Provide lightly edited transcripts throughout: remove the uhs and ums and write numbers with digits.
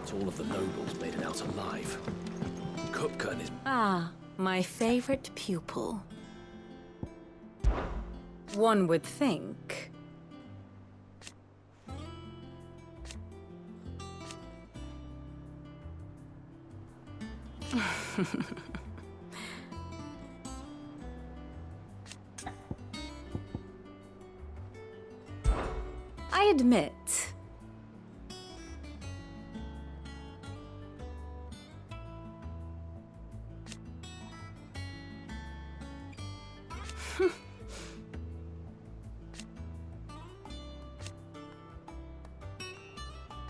Not all of the nobles made it out alive. Kupka is... Ah, my favorite pupil. One would think. I admit.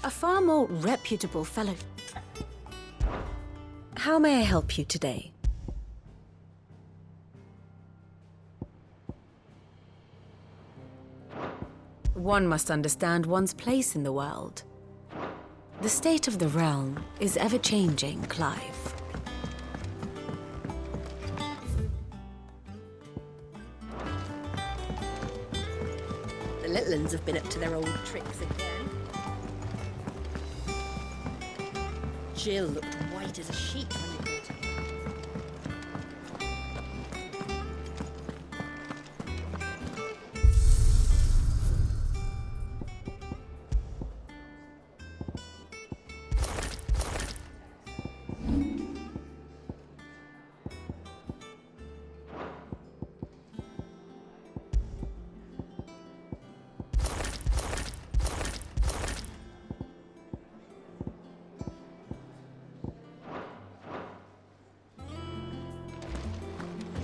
A far more reputable fellow. How may I help you today? One must understand one's place in the world. The state of the realm is ever-changing, Clive. The little uns have been up to their old tricks again. Jill looked white as a sheet when you brought her.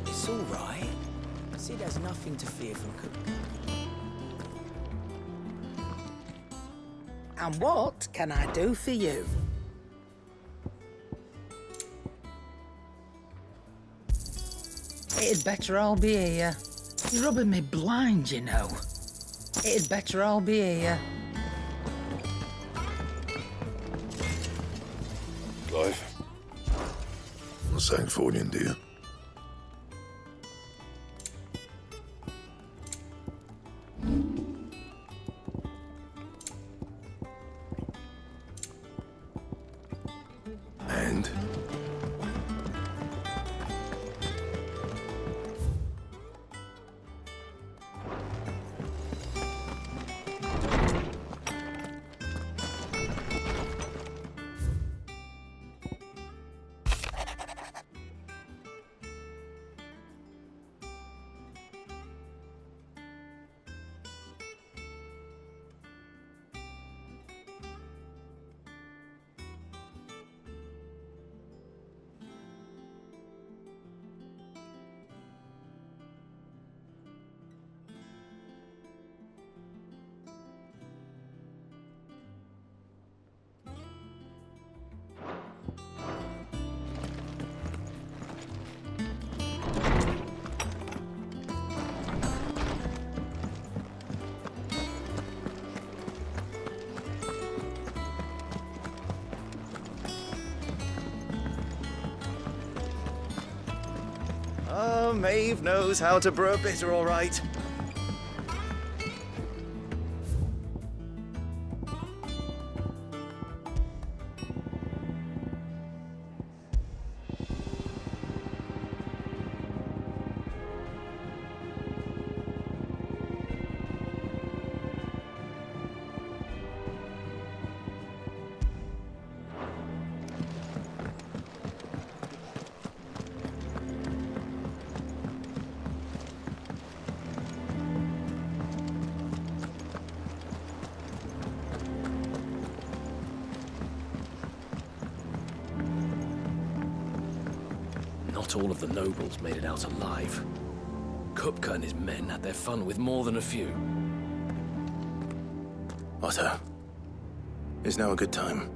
It's all right. Sid has nothing to fear from Kupka. And what can I do for you? It'd better all be here. You're rubbing me blind, you know. It'd better all be here. Clive. I'm saying Fordian, dear. And? Oh, Maeve knows how to brew a bitter, all right. Not all of the nobles made it out alive. Kupka and his men had their fun with more than a few. Otto, is now a good time?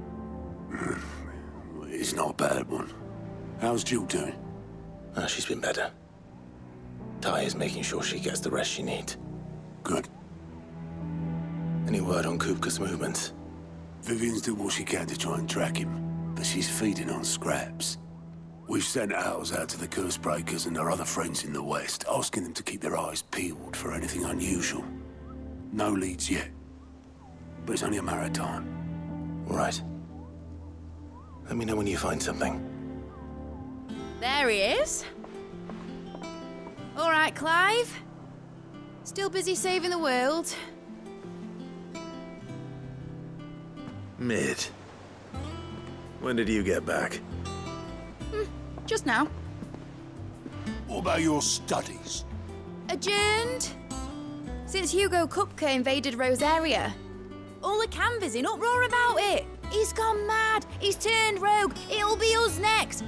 It's not a bad one. How's Jill doing? She's been better. Ty is making sure she gets the rest she needs. Good. Any word on Kupka's movements? Vivian's doing what she can to try and track him, but she's feeding on scraps. We've sent ours out to the curse breakers and our other friends in the west, asking them to keep their eyes peeled for anything unusual. No leads yet, but it's only a matter of time. All right. Let me know when you find something. There he is. All right, Clive. Still busy saving the world. Mid. When did you get back? Just now. What about your studies? Adjourned. Since Hugo Kupka invaded Rosaria. All the canvass in uproar about it. He's gone mad. He's turned rogue. It'll be us next.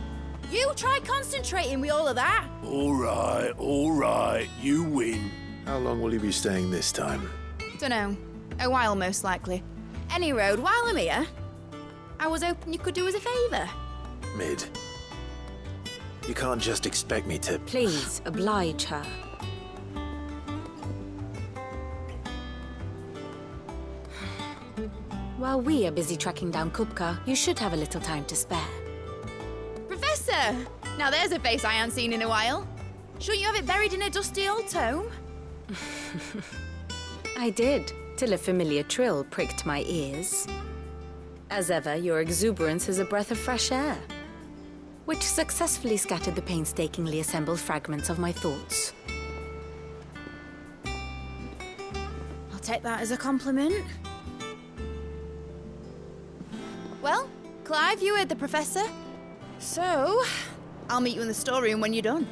You try concentrating with all of that. All right, you win. How long will you be staying this time? Dunno. A while, most likely. Any road, while I'm here, I was hoping you could do us a favour. Mid. You can't just expect me to... Please, oblige her. While we are busy tracking down Kupka, you should have a little time to spare. Professor! Now there's a face I haven't seen in a while. Shouldn't you have it buried in a dusty old tome? I did, till a familiar trill pricked my ears. As ever, your exuberance is a breath of fresh air, which successfully scattered the painstakingly assembled fragments of my thoughts. I'll take that as a compliment. Well, Clive, you heard the Professor. So, I'll meet you in the storeroom when you're done.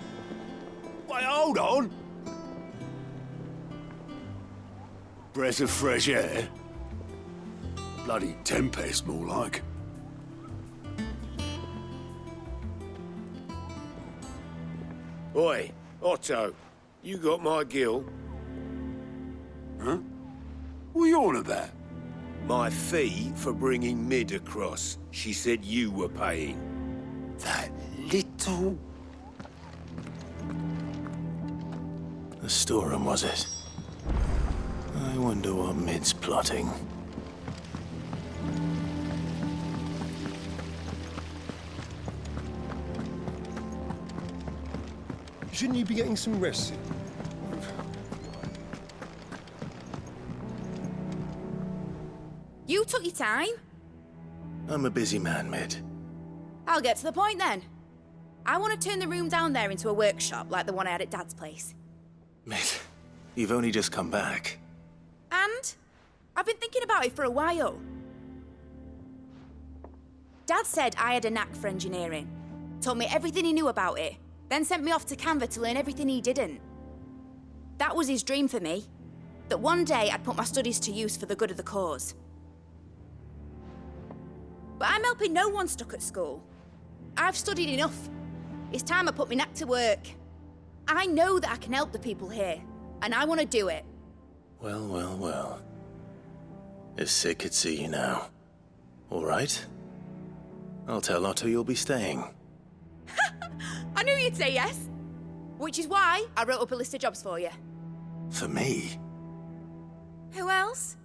Wait, hold on. Breath of fresh air? Bloody tempest, more like. Oi, Otto, you got my gill? Huh? What are you on about? My fee for bringing Mid across. She said you were paying. That little... The storeroom, was it? I wonder what Mid's plotting. Shouldn't you be getting some rest soon? You took your time. I'm a busy man, Mid. I'll get to the point then. I want to turn the room down there into a workshop like the one I had at Dad's place. Mid, you've only just come back. And I've been thinking about it for a while. Dad said I had a knack for engineering. Told me everything he knew about it. Then sent me off to Canva to learn everything he didn't. That was his dream for me. That one day I'd put my studies to use for the good of the cause. But I'm helping no one stuck at school. I've studied enough. It's time I put my knack to work. I know that I can help the people here, and I want to do it. Well, well, well. If Sid could see you now. All right. I'll tell Otto you'll be staying. I knew you'd say yes. Which is why I wrote up a list of jobs for you. For me? Who else?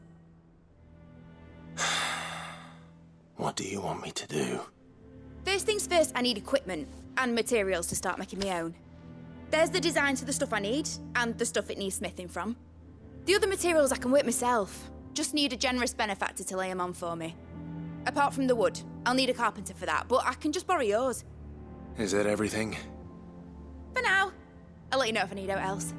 What do you want me to do? First things first, I need equipment and materials to start making my own. There's the designs for the stuff I need and the stuff it needs smithing from. The other materials I can work myself. Just need a generous benefactor to lay them on for me. Apart from the wood, I'll need a carpenter for that, but I can just borrow yours. Is that everything? For now. I'll let you know if I need out else.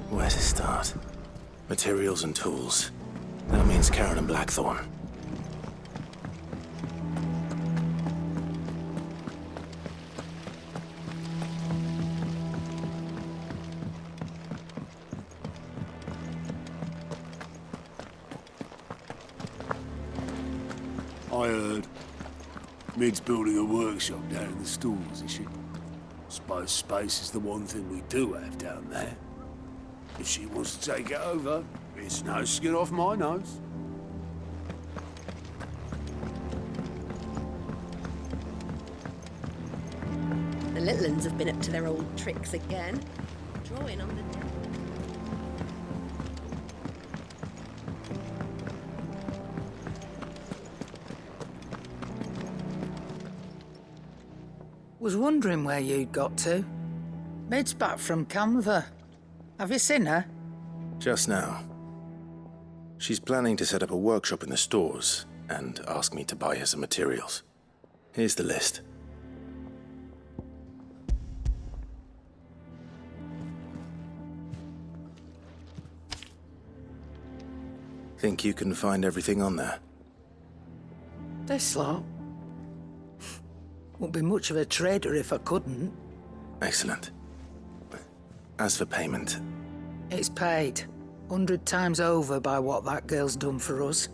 Where to start? Materials and tools. That means Karen and Blackthorn. I heard. Mid's building a workshop down in the stalls, is she? Suppose space is the one thing we do have down there. If she wants to take it over, it's no skin off my nose. The little uns have been up to their old tricks again. Drawing on the deck. Was wondering where you'd got to. Mid's back from Canva. Have you seen her? Just now. She's planning to set up a workshop in the stores and ask me to buy her some materials. Here's the list. Think you can find everything on there? This lot? Wouldn't be much of a trader if I couldn't. Excellent. As for payment... It's paid 100 times over by what that girl's done for us.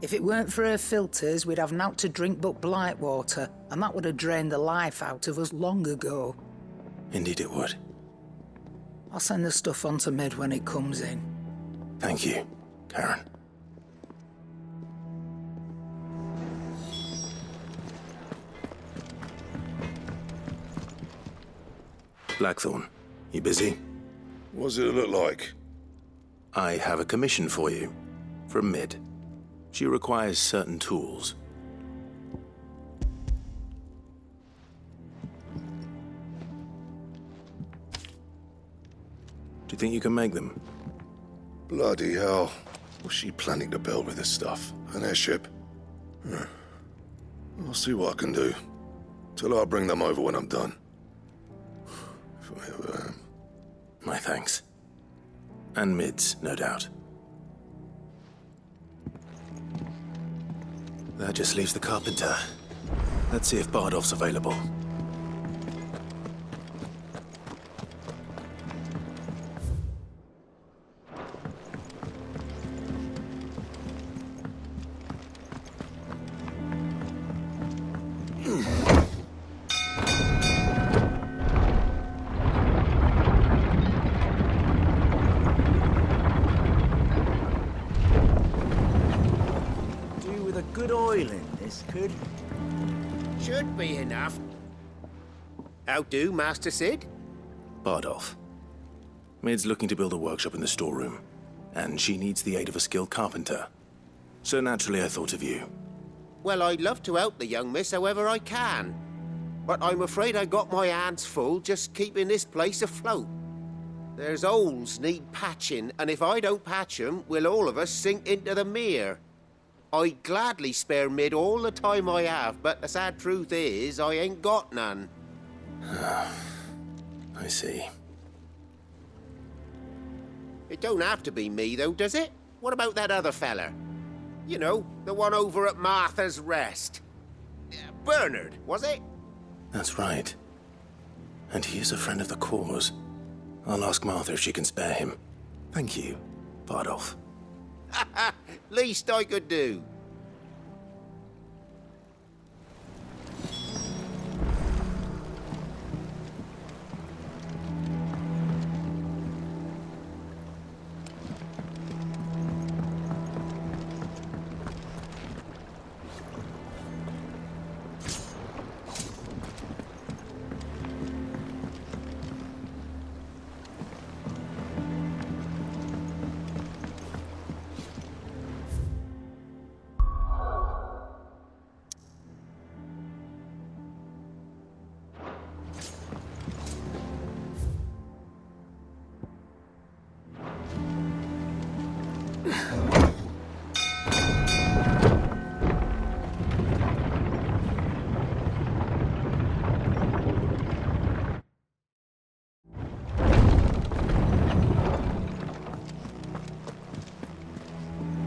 If it weren't for her filters, we'd have naught to drink but blight water, and that would have drained the life out of us long ago. Indeed it would. I'll send the stuff on to Mid when it comes in. Thank you, Karen. Blackthorn, you busy? What's it look like? I have a commission for you. From Mid. She requires certain tools. Do you think you can make them? Bloody hell. What's she planning to build with this stuff? An airship? I'll see what I can do. Till I bring them over when I'm done. If I ever am. My thanks. And Mid's, no doubt. That just leaves the carpenter. Let's see if Bardolph's available. Good oil in this, could? Should be enough. How do, Master Sid? Bardolph. Mid's looking to build a workshop in the storeroom, and she needs the aid of a skilled carpenter. So naturally I thought of you. Well, I'd love to help the young miss however I can. But I'm afraid I got my hands full just keeping this place afloat. There's holes need patching, and if I don't patch 'em, we'll all of us sink into the mere. I'd gladly spare Mid all the time I have, but the sad truth is, I ain't got none. I see. It don't have to be me, though, does it? What about that other feller? You know, the one over at Martha's Rest. Bernard, was it? That's right. And he is a friend of the cause. I'll ask Martha if she can spare him. Thank you, Bardolph. Least I could do.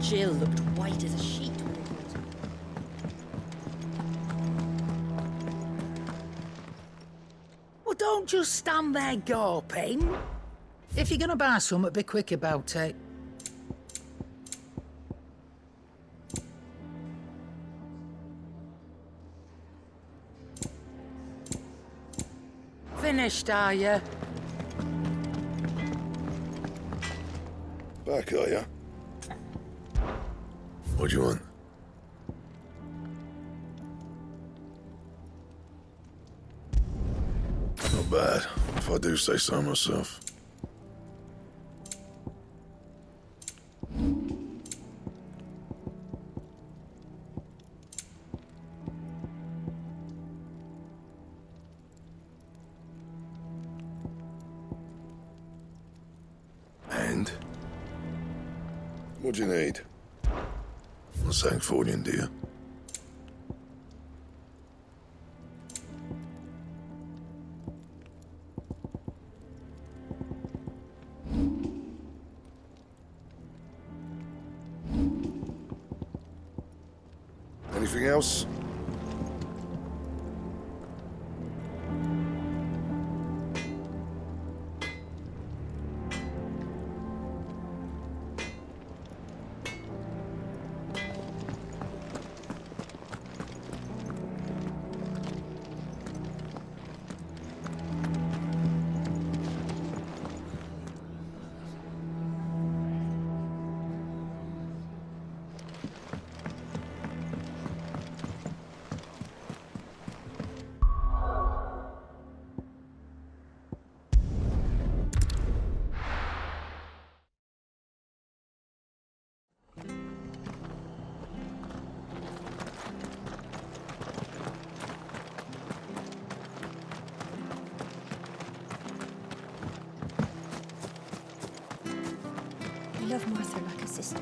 Jill looked white as a sheet when it was. Well, don't just stand there gawping. If you're gonna buy something, be quick about it. Finished, are you? Back, are ya? What do you want? Not bad, if I do say so myself. And? What do you need? A Sancfordian, dear. Anything else? I love Martha like a sister.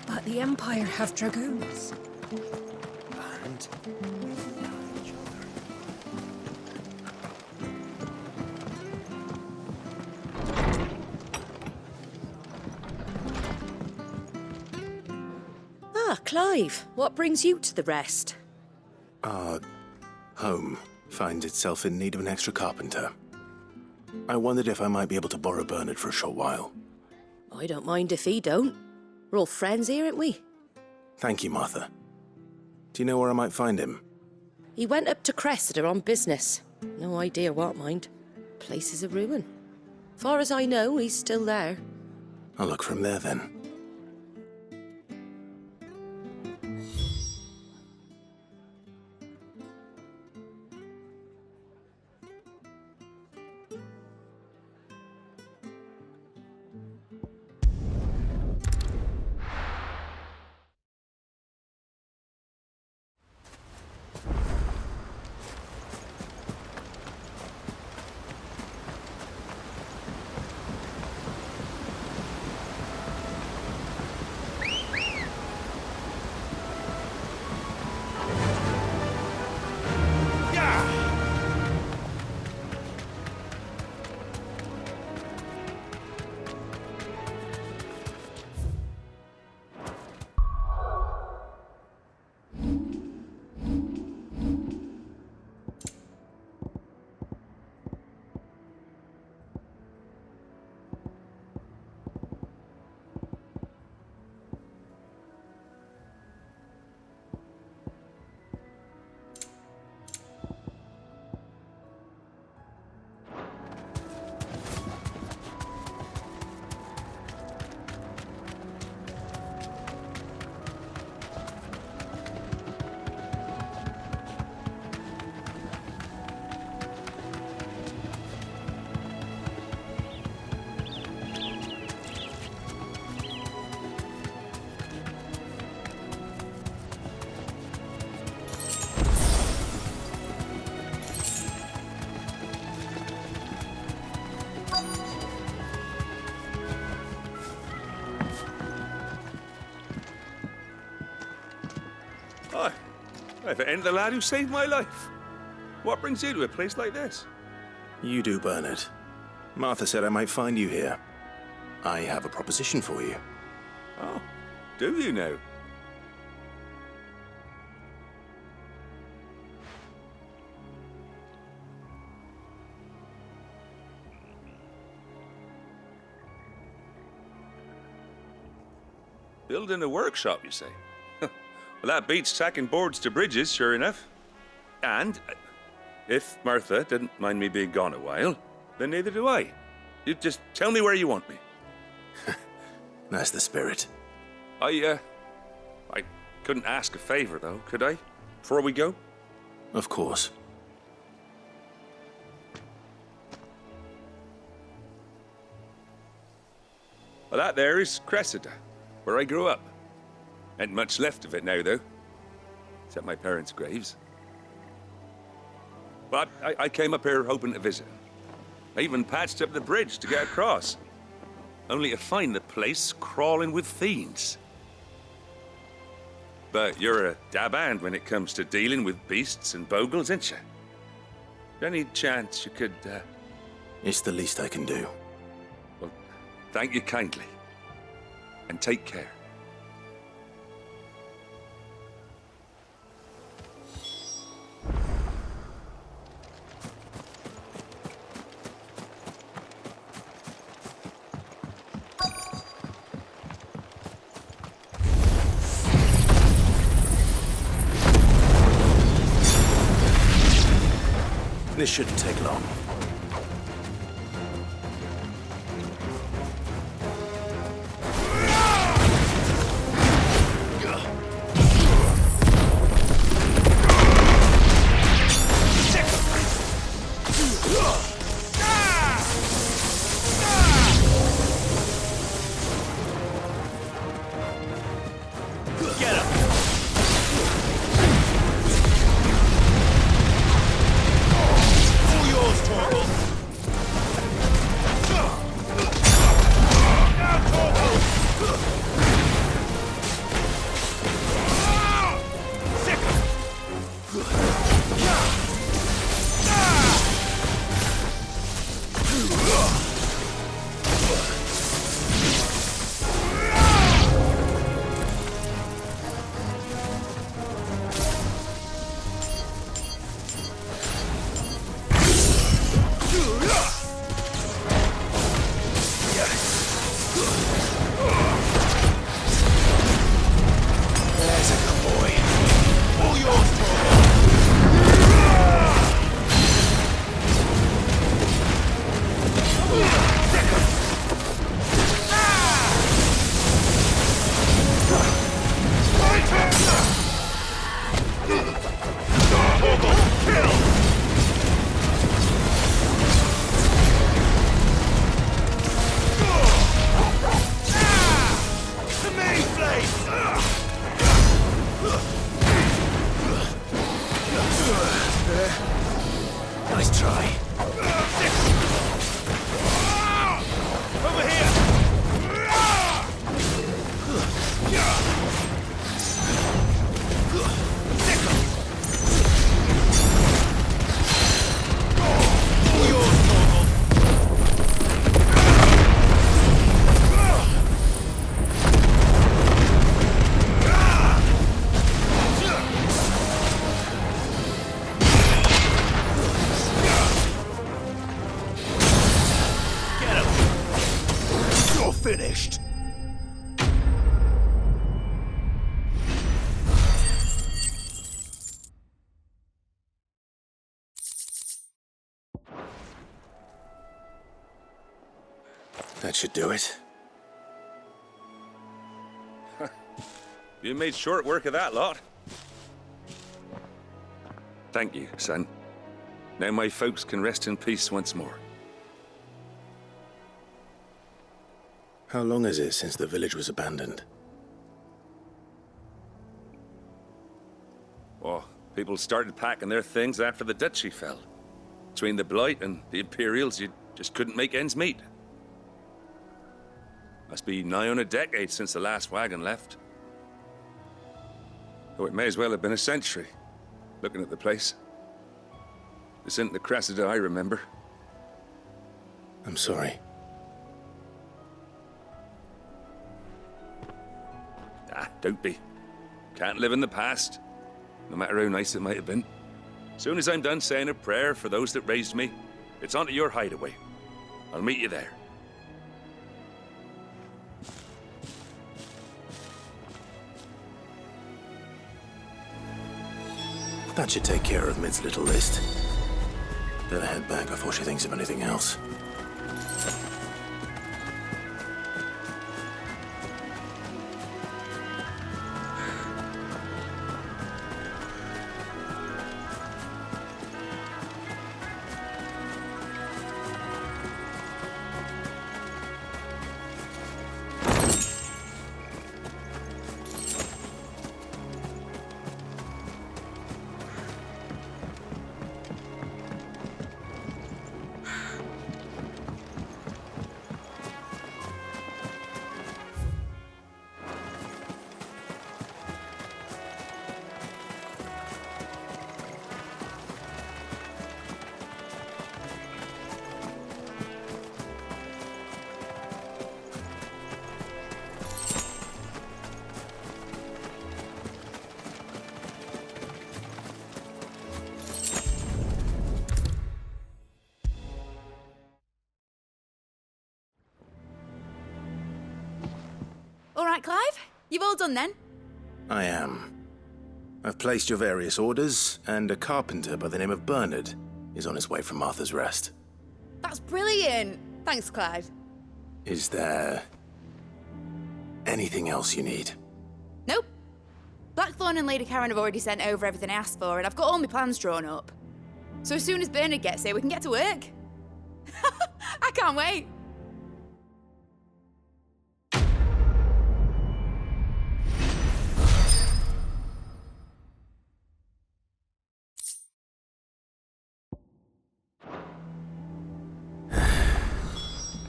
But the Empire have dragoons. And Ah, Clive, what brings you to the rest? Home finds itself in need of an extra carpenter. I wondered if I might be able to borrow Bernard for a short while. I don't mind if he don't. We're all friends here, aren't we? Thank you, Martha. Do you know where I might find him? He went up to Cressida on business. No idea what, mind. Place is a ruin. Far as I know, he's still there. I'll look for him there then. Hi. If it ain't the lad who saved my life. What brings you to a place like this? You do, Bernard. Martha said I might find you here. I have a proposition for you. Oh, do you now? Building a workshop, you say? Well, that beats tacking boards to bridges, sure enough. And if Martha didn't mind me being gone a while, then neither do I. You just tell me where you want me. That's the spirit. I couldn't ask a favor, though, could I? Before we go? Of course. Well, that there is Cressida, where I grew up. Ain't much left of it now, though. Except my parents' graves. But I came up here hoping to visit. I even patched up the bridge to get across. Only to find the place crawling with fiends. But you're a dab hand when it comes to dealing with beasts and bogles, ain't you? Any chance you could, It's the least I can do. Well, thank you kindly. And take care. This shouldn't take long. Get him! All yours, Torgal! Now, Torgal! Sick him! There's a good boy. All yours, Torgal! Sick him! Torgal, kill! The main blade! Nice try. Over here! All yours, Torgal! Get him! You're finished! That should do it. You made short work of that lot. Thank you, son. Now my folks can rest in peace once more. How long is it since the village was abandoned? Oh, people started packing their things after the duchy fell. Between the Blight and the Imperials, you just couldn't make ends meet. Must be nigh on a decade since the last wagon left. Oh, it may as well have been a century, looking at the place. This isn't the Cressida I remember. I'm sorry. Ah, don't be. Can't live in the past, no matter how nice it might have been. Soon as I'm done saying a prayer for those that raised me, it's onto your hideaway. I'll meet you there. That should take care of Mid's little list. Better head back before she thinks of anything else. All right, Clive. You've all done then? I am. I've placed your various orders, and a carpenter by the name of Bernard is on his way from Martha's Rest. That's brilliant. Thanks, Clive. Is there anything else you need? Nope. Blackthorn and Lady Karen have already sent over everything I asked for, and I've got all my plans drawn up. So as soon as Bernard gets here, we can get to work. I can't wait.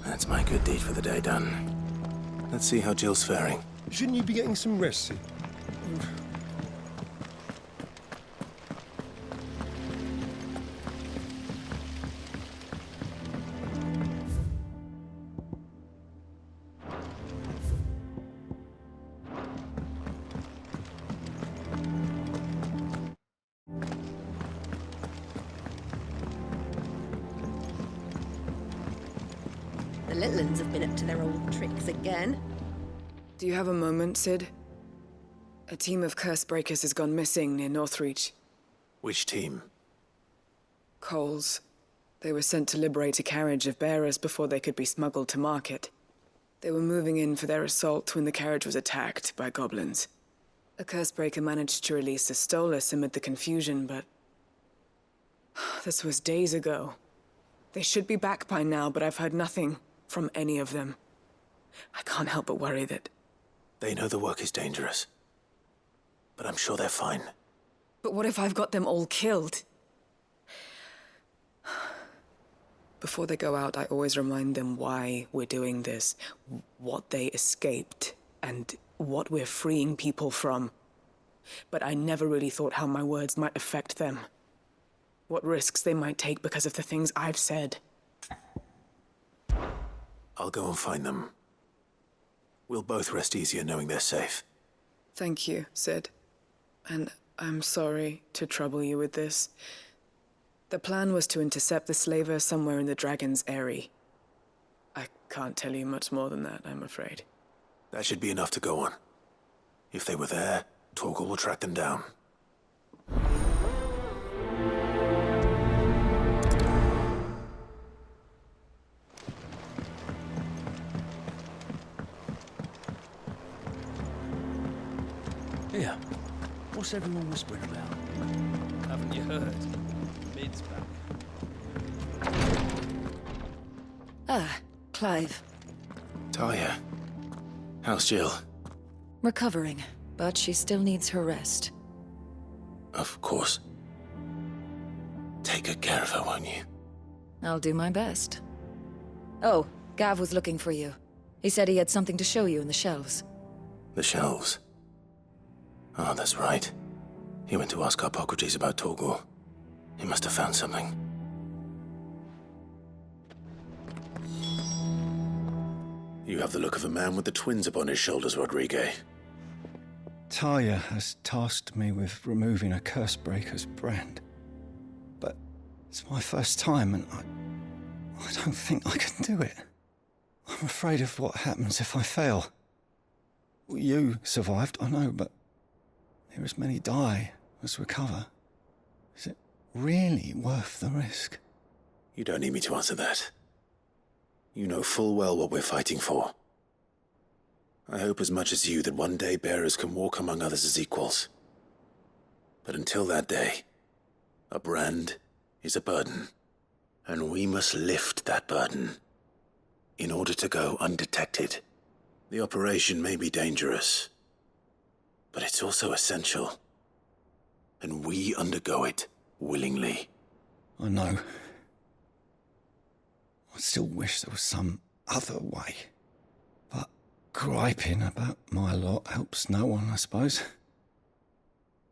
That's my good deed for the day done. Let's see how Jill's faring. Shouldn't you be getting some rest, Sid? The little uns have been up to their old tricks again. Do you have a moment, Sid? A team of curse breakers has gone missing near Northreach. Which team? Coles. They were sent to liberate a carriage of bearers before they could be smuggled to market. They were moving in for their assault when the carriage was attacked by goblins. A curse breaker managed to release a Stolas amid the confusion, but this was days ago. They should be back by now, but I've heard nothing from any of them. I can't help but worry that... They know the work is dangerous, but I'm sure they're fine. But what if I've got them all killed? Before they go out, I always remind them why we're doing this, what they escaped, and what we're freeing people from. But I never really thought how my words might affect them. What risks they might take because of the things I've said. I'll go and find them. We'll both rest easier knowing they're safe. Thank you, Sid. And I'm sorry to trouble you with this. The plan was to intercept the slaver somewhere in the Dragon's Eyrie. I can't tell you much more than that, I'm afraid. That should be enough to go on. If they were there, Torgal will track them down. Here, what's everyone whispering about? Haven't you heard? Mid's back. Ah, Clive. Talia. How's Jill? Recovering, but she still needs her rest. Of course. Take good care of her, won't you? I'll do my best. Oh, Gav was looking for you. He said he had something to show you in the shelves. The shelves? Oh, that's right. He went to ask Harpocrates about Torgal. He must have found something. You have the look of a man with the twins upon his shoulders, Rodrigue. Talia has tasked me with removing a Cursebreaker's brand. But it's my first time, and I don't think I can do it. I'm afraid of what happens if I fail. You survived, I know, but there as many die as recover. Is it really worth the risk? You don't need me to answer that. You know full well what we're fighting for. I hope as much as you that one day bearers can walk among others as equals. But until that day, a brand is a burden, and we must lift that burden in order to go undetected. The operation may be dangerous, but it's also essential, and we undergo it willingly. I know. I still wish there was some other way. But griping about my lot helps no one, I suppose.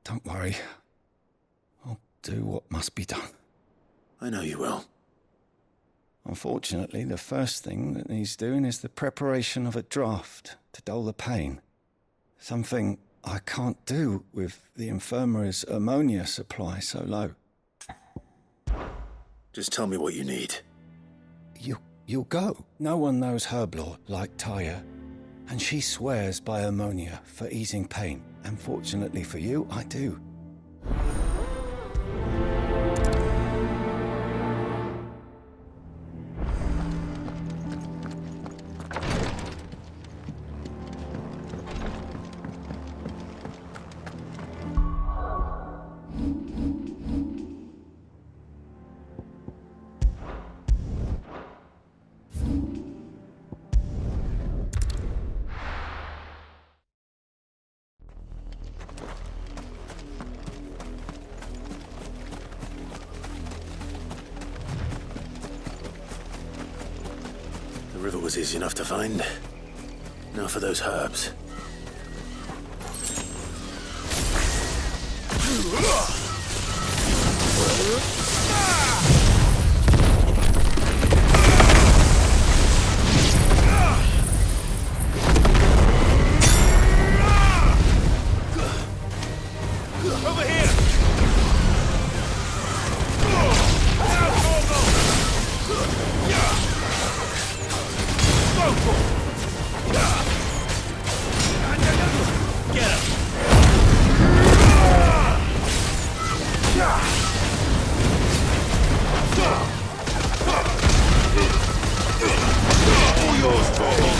Don't worry. I'll do what must be done. I know you will. Unfortunately, the first thing that needs doing is the preparation of a draft to dull the pain. Something I can't do with the infirmary's ammonia supply so low. Just tell me what you need. You'll go. No one knows Herblore like Talia. And she swears by ammonia for easing pain. And fortunately for you, I do. The river was easy enough to find. Now for those herbs. Over here! Get him! All yours, baby!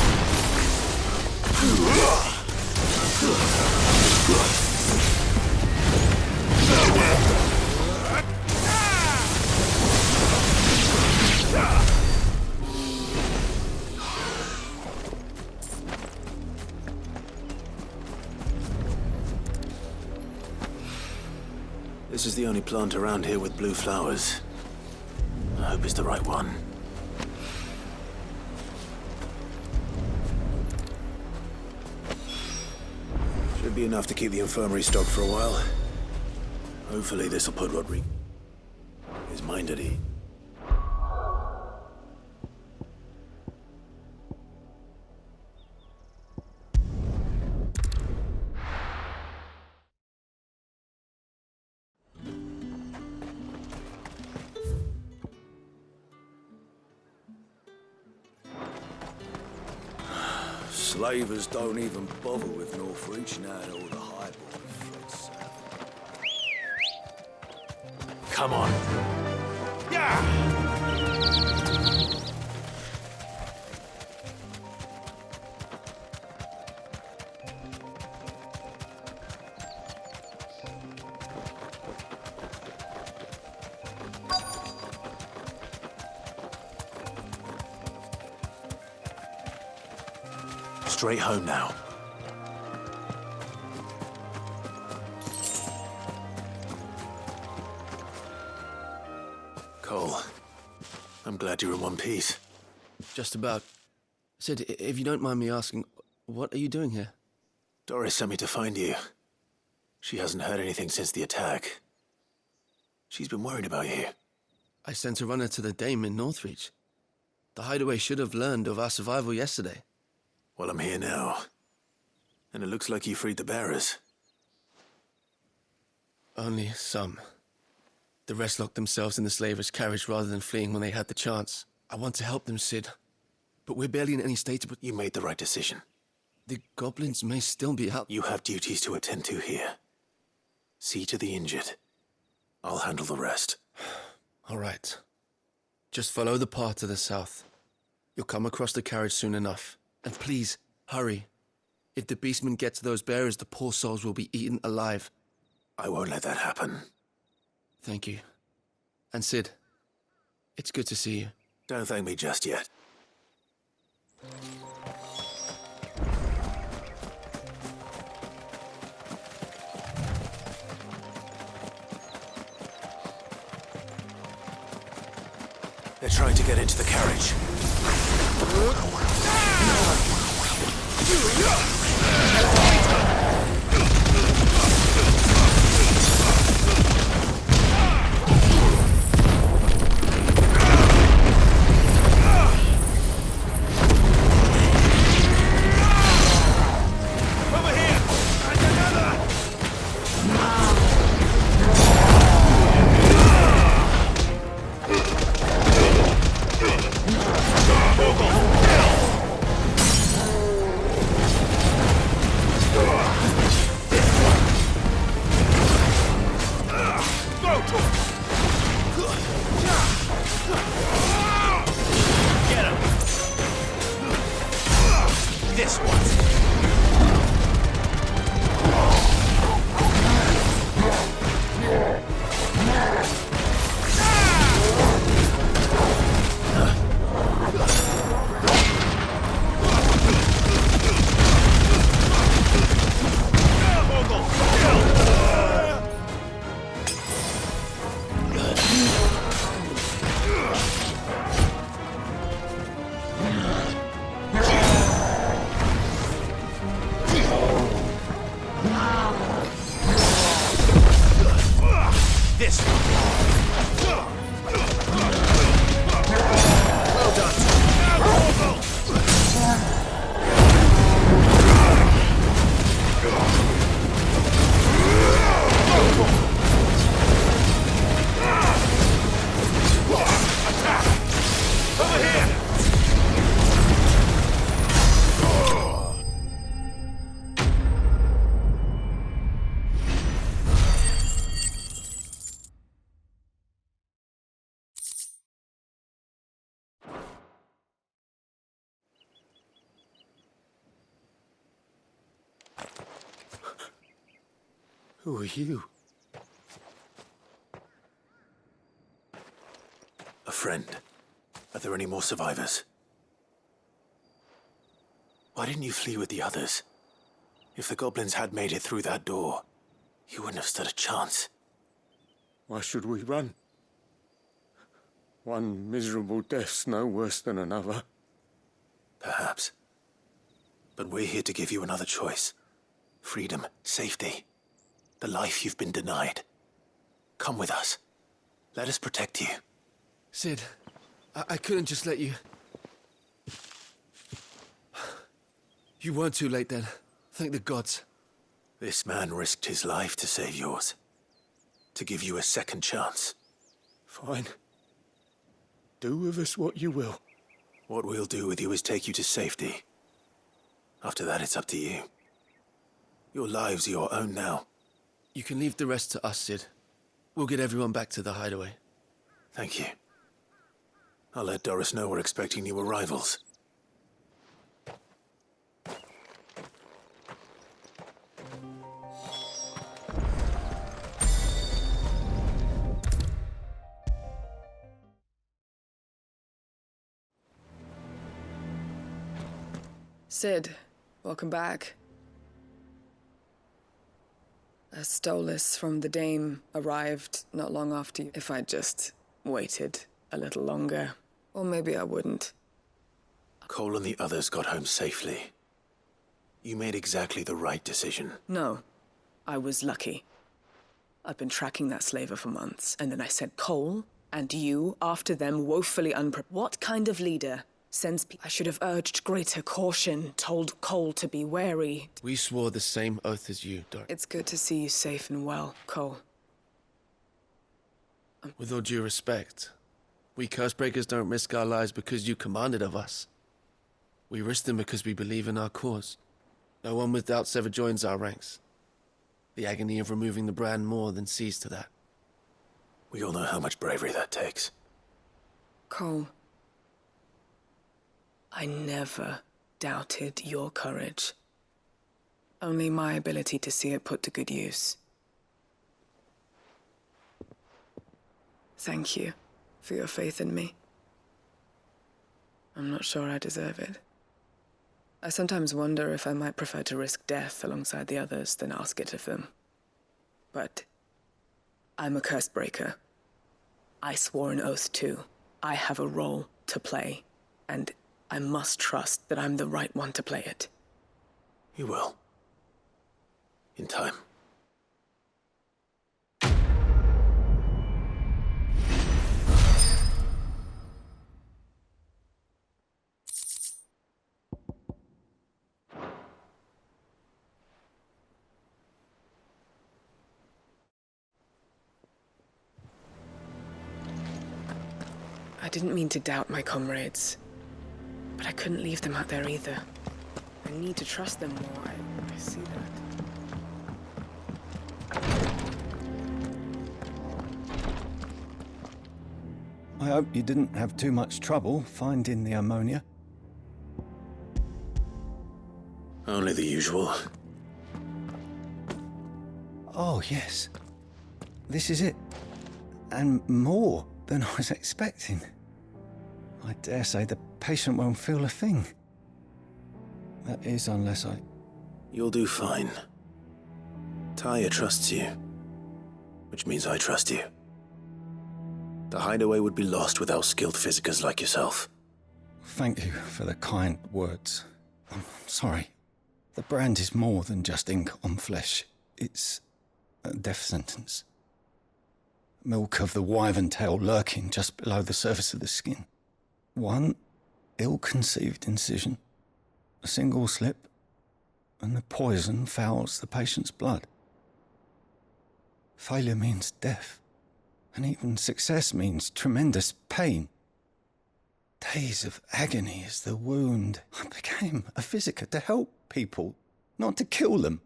This is the only plant around here with blue flowers. I hope it's the right one. Should be enough to keep the infirmary stocked for a while. Hopefully this'll put Rodrigo his mind at ease. Slavers don't even bother with Northreach now that all the highborn fled south. Come on. Straight home now. Cole, I'm glad you're in one piece. Just about. Sid, if you don't mind me asking, what are you doing here? Doris sent me to find you. She hasn't heard anything since the attack. She's been worried about you. I sent a runner to the Dame in Northreach. The hideaway should have learned of our survival yesterday. Well, I'm here now. And it looks like you freed the bearers. Only some. The rest locked themselves in the slavers' carriage rather than fleeing when they had the chance. I want to help them, Sid. But we're barely in any state to... You made the right decision. The goblins may still be out. You have duties to attend to here. See to the injured. I'll handle the rest. All right. Just follow the path to the south. You'll come across the carriage soon enough. And please, hurry. If the beastmen get to those bearers, the poor souls will be eaten alive. I won't let that happen. Thank you. And Sid, it's good to see you. Don't thank me just yet. They're trying to get into the carriage. this! Well done. Attack! Over here! Who are you? A friend. Are there any more survivors? Why didn't you flee with the others? If the goblins had made it through that door, you wouldn't have stood a chance. Why should we run? One miserable death's no worse than another. Perhaps. But we're here to give you another choice. Freedom, safety. The life you've been denied. Come with us. Let us protect you. Sid, I couldn't just let you... You weren't too late then. Thank the gods. This man risked his life to save yours. To give you a second chance. Fine. Do with us what you will. What we'll do with you is take you to safety. After that, it's up to you. Your lives are your own now. You can leave the rest to us, Sid. We'll get everyone back to the hideaway. Thank you. I'll let Doris know we're expecting new arrivals. Sid, welcome back. A Stolas from the Dame arrived not long after you. If I'd just waited a little longer, or maybe I wouldn't. Cole and the others got home safely. You made exactly the right decision. No, I was lucky. I've been tracking that slaver for months, and then I sent Cole and you after them, woefully unprepared. What kind of leader sends people? I should have urged greater caution, told Cole to be wary. We swore the same oath as you, Doris. It's good to see you safe and well, Cole. With all due respect, we Cursebreakers don't risk our lives because you commanded of us. We risk them because we believe in our cause. No one with doubts ever joins our ranks. The agony of removing the brand more than sees to that. We all know how much bravery that takes. Cole, I never doubted your courage. Only my ability to see it put to good use. Thank you for your faith in me. I'm not sure I deserve it. I sometimes wonder if I might prefer to risk death alongside the others than ask it of them. But I'm a Cursebreaker. I swore an oath too. I have a role to play, and I must trust that I'm the right one to play it. You will. In time. I didn't mean to doubt my comrades, but I couldn't leave them out there either. I need to trust them more. I see that. I hope you didn't have too much trouble finding the ammonia. Only the usual. Oh, yes. This is it. And more than I was expecting. I dare say the patient won't feel a thing. That is, unless I... You'll do fine. Talia trusts you, which means I trust you. The hideaway would be lost without skilled physicers like yourself. Thank you for the kind words. I'm sorry. The brand is more than just ink on flesh. It's a death sentence. milk of the wyvern tail lurking just below the surface of the skin. One ill-conceived incision, a single slip, and the poison fouls the patient's blood. Failure means death, and even success means tremendous pain. Days of agony as the wound. I became a physicker to help people, not to kill them.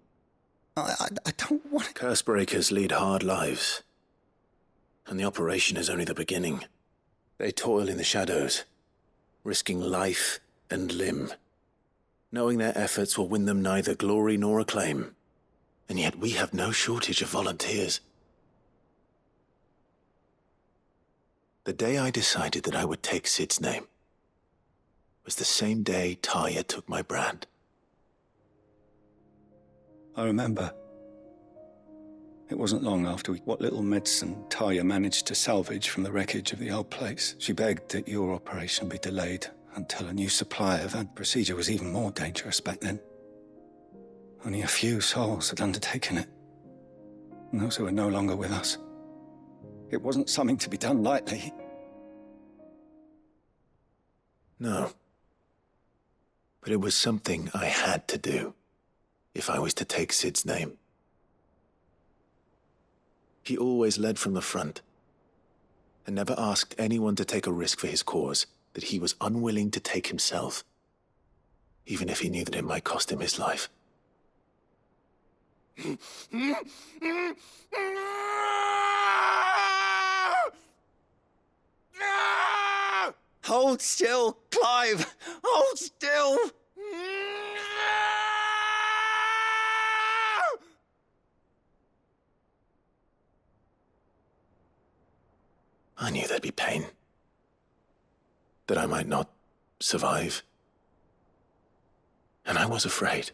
I don't want to... Cursebreakers lead hard lives, and the operation is only the beginning. They toil in the shadows, risking life and limb, knowing their efforts will win them neither glory nor acclaim. And yet we have no shortage of volunteers. The day I decided that I would take Sid's name was the same day Talia took my brand. I remember. It wasn't long after what little medicine Talia managed to salvage from the wreckage of the old place. She begged that your operation be delayed until a new supply of that procedure was even more dangerous back then. Only a few souls had undertaken it, and those who were no longer with us. It wasn't something to be done lightly. No. But it was something I had to do if I was to take Sid's name. He always led from the front and never asked anyone to take a risk for his cause that he was unwilling to take himself, even if he knew that it might cost him his life. Hold still, Clive! Hold still! I knew there'd be pain, that I might not survive. And I was afraid.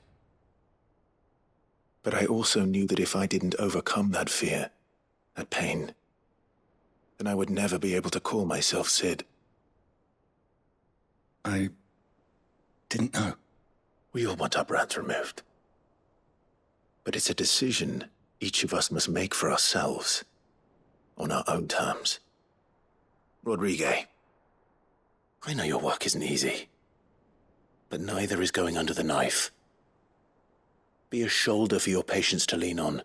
But I also knew that if I didn't overcome that fear, that pain, then I would never be able to call myself Sid. I didn't know. We all want our brands removed. But it's a decision each of us must make for ourselves, on our own terms. Rodrigue, I know your work isn't easy, but neither is going under the knife. Be a shoulder for your patients to lean on.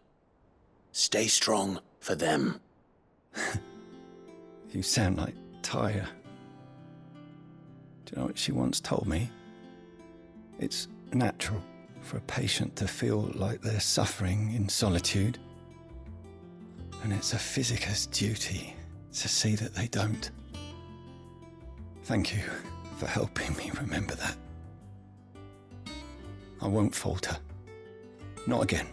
Stay strong for them. You sound like Talia. Do you know what she once told me? It's natural for a patient to feel like they're suffering in solitude. And it's a physicer's duty to see that they don't. Thank you for helping me remember that. I won't falter. Not again.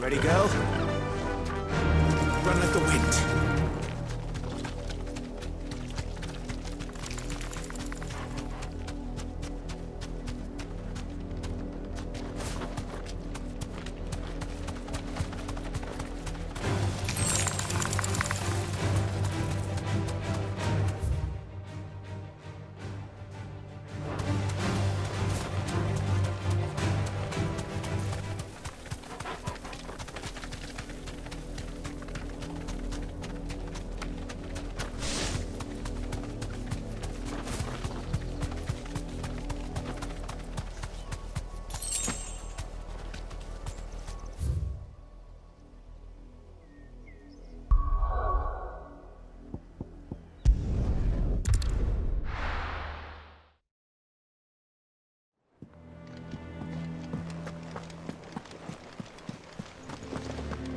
Ready, girl? Run like the wind.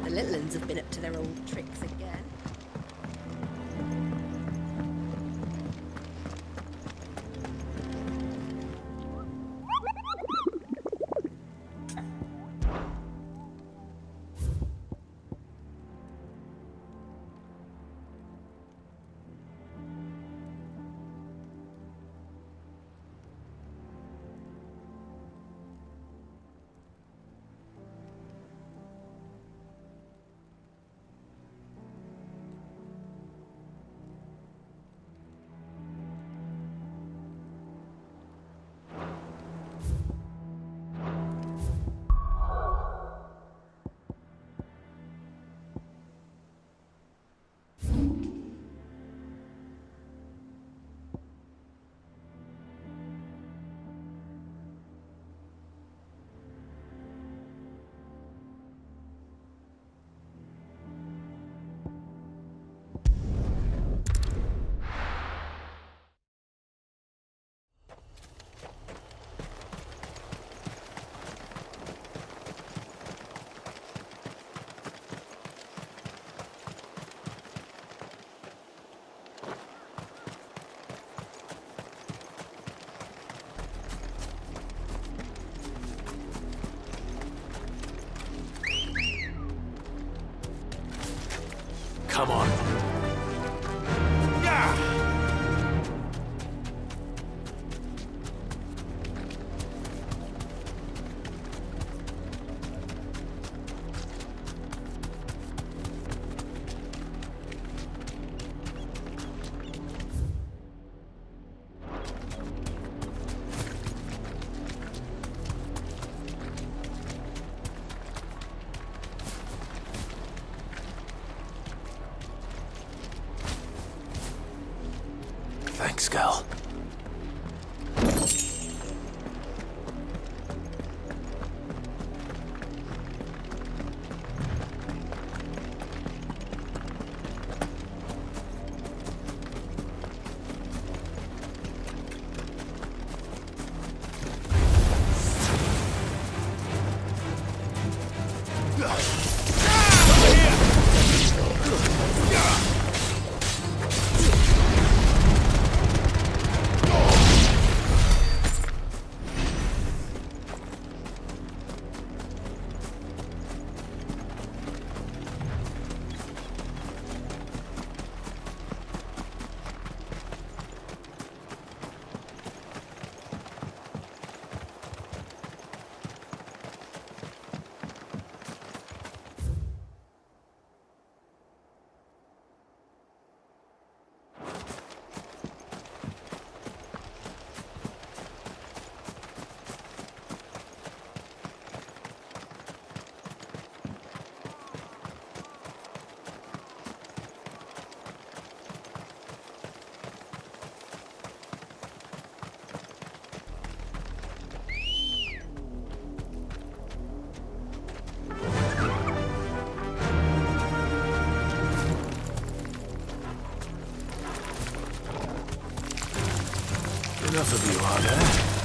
The little uns have been up to their old tricks again. Come on. Thanks, girl. Enough of you, are there?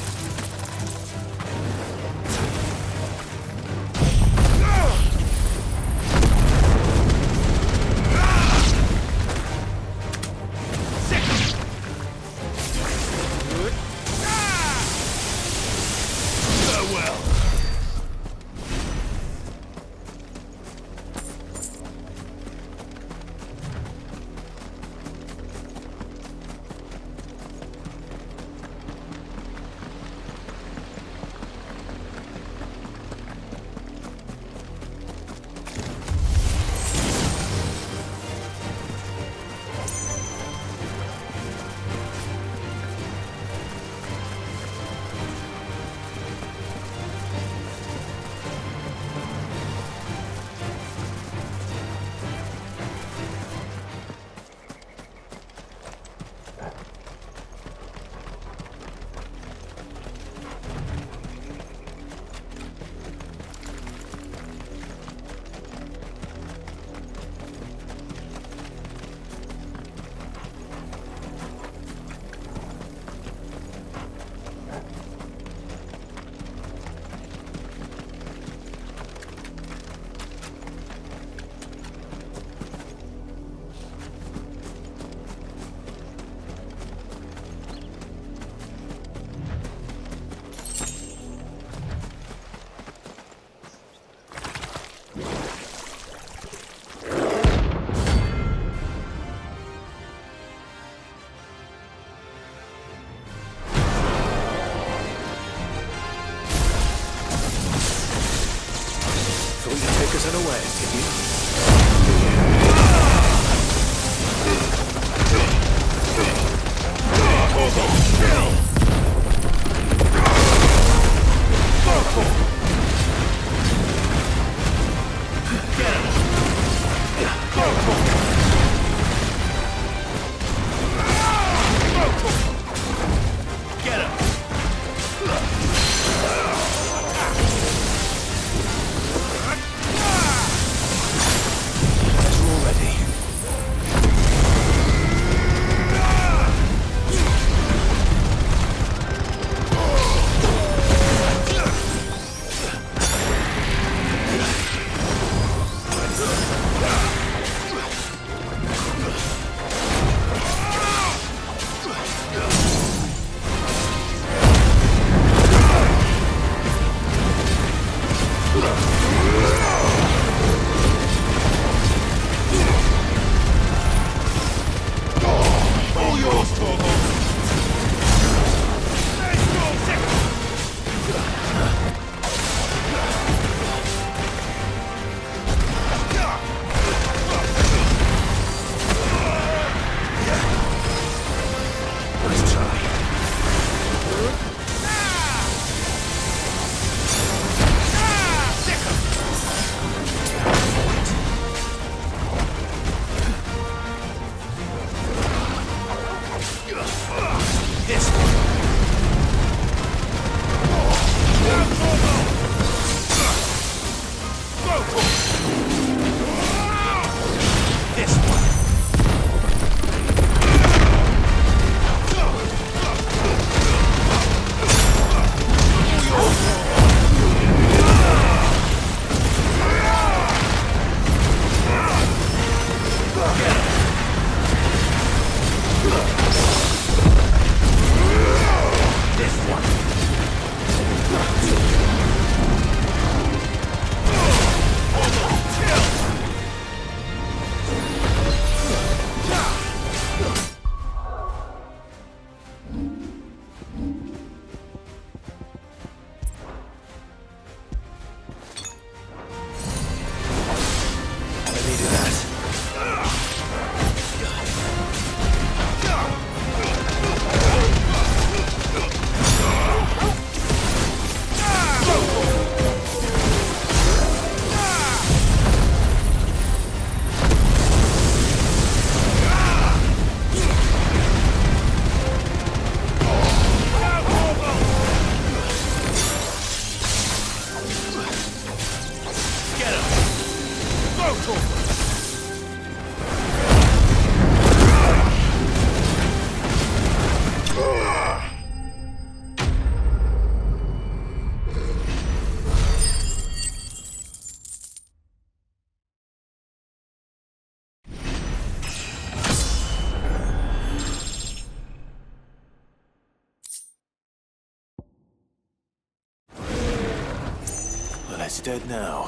Well, it's dead now.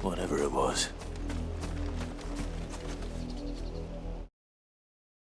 Whatever it was.